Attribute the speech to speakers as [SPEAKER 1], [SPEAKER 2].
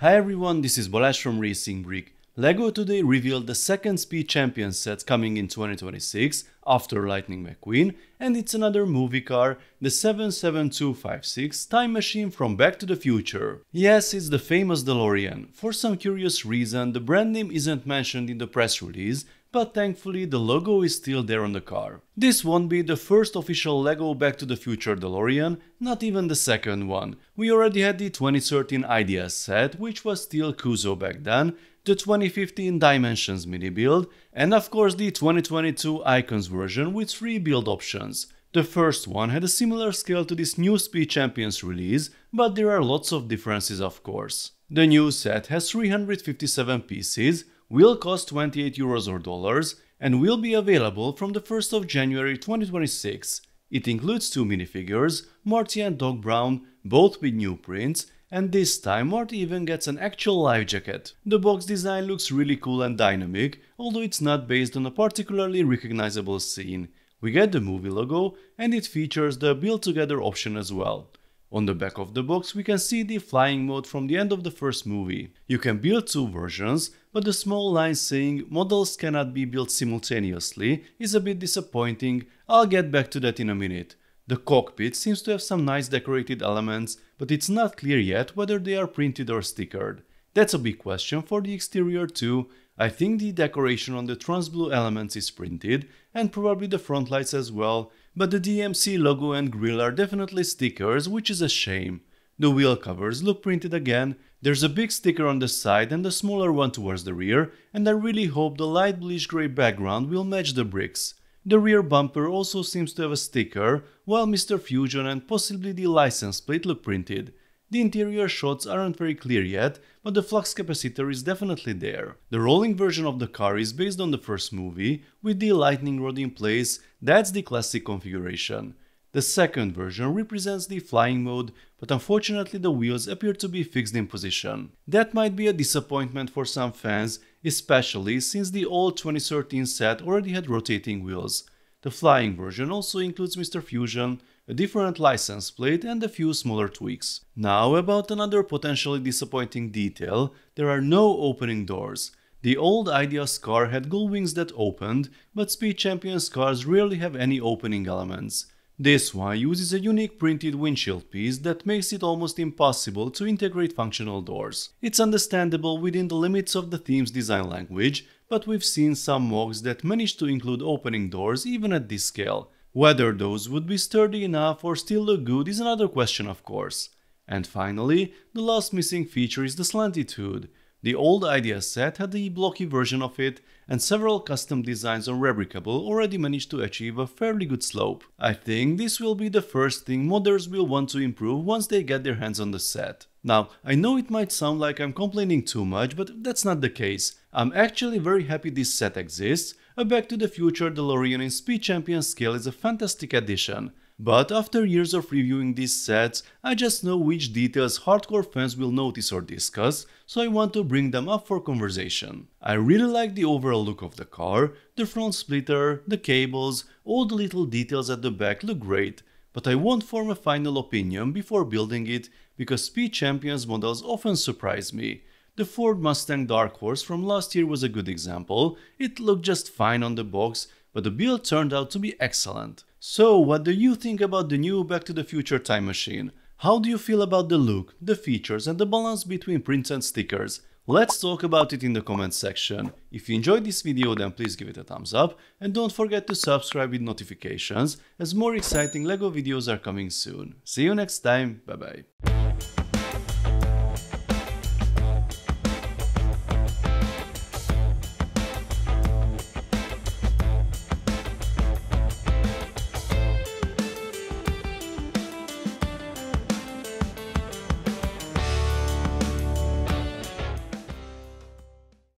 [SPEAKER 1] Hi everyone, this is Balázs from RacingBrick. LEGO today revealed the second Speed Champion set coming in 2026 after Lightning McQueen, and it's another movie car, the 77256 time machine from Back to the Future. Yes, it's the famous DeLorean. For some curious reason, the brand name isn't mentioned in the press release, but thankfully the logo is still there on the car. This won't be the first official LEGO Back to the Future DeLorean, not even the second one. We already had the 2013 Ideas set, which was still Kuzo back then, the 2015 Dimensions mini build, and of course the 2022 Icons version with 3 build options. The first one had a similar scale to this new Speed Champions release, but there are lots of differences of course. The new set has 357 pieces, will cost 28 euros or dollars, and will be available from the 1st of January 2026. It includes 2 minifigures, Marty and Doc Brown, both with new prints, and this time Marty even gets an actual life jacket. The box design looks really cool and dynamic, although it's not based on a particularly recognizable scene. We get the movie logo, and it features the build together option as well. On the back of the box we can see the flying mode from the end of the first movie. You can build 2 versions, but the small line saying models cannot be built simultaneously is a bit disappointing. I'll get back to that in a minute. The cockpit seems to have some nice decorated elements, but it's not clear yet whether they are printed or stickered. That's a big question for the exterior too. I think the decoration on the trans-blue elements is printed, and probably the front lights as well, but the DMC logo and grille are definitely stickers, which is a shame. The wheel covers look printed again, there's a big sticker on the side and a smaller one towards the rear, and I really hope the light bluish grey background will match the bricks. The rear bumper also seems to have a sticker, while Mr. Fusion and possibly the license plate look printed. The interior shots aren't very clear yet, but the flux capacitor is definitely there. The rolling version of the car is based on the first movie, with the lightning rod in place. That's the classic configuration. The second version represents the flying mode, but unfortunately the wheels appear to be fixed in position. That might be a disappointment for some fans, especially since the old 2013 set already had rotating wheels. The flying version also includes Mr. Fusion, a different license plate and a few smaller tweaks. Now about another potentially disappointing detail, there are no opening doors. The old Ideas car had gull wings that opened, but Speed Champions cars rarely have any opening elements. This one uses a unique printed windshield piece that makes it almost impossible to integrate functional doors. It's understandable within the limits of the theme's design language, but we've seen some mocks that manage to include opening doors even at this scale. Whether those would be sturdy enough or still look good is another question of course. And finally, the last missing feature is the slanted hood. The old Ideas set had the blocky version of it, and several custom designs on Rebricable already managed to achieve a fairly good slope. I think this will be the first thing modders will want to improve once they get their hands on the set. Now, I know it might sound like I'm complaining too much, but that's not the case. I'm actually very happy this set exists. A Back to the Future DeLorean in Speed Champion scale is a fantastic addition. But after years of reviewing these sets, I just know which details hardcore fans will notice or discuss, so I want to bring them up for conversation. I really like the overall look of the car, the front splitter, the cables, all the little details at the back look great, but I won't form a final opinion before building it because Speed Champions models often surprise me. The Ford Mustang Dark Horse from last year was a good example. It looked just fine on the box, but the build turned out to be excellent. So, what do you think about the new Back to the Future time machine? How do you feel about the look, the features and the balance between prints and stickers? Let's talk about it in the comments section. If you enjoyed this video then please give it a thumbs up and don't forget to subscribe with notifications as more exciting LEGO videos are coming soon. See you next time, bye bye.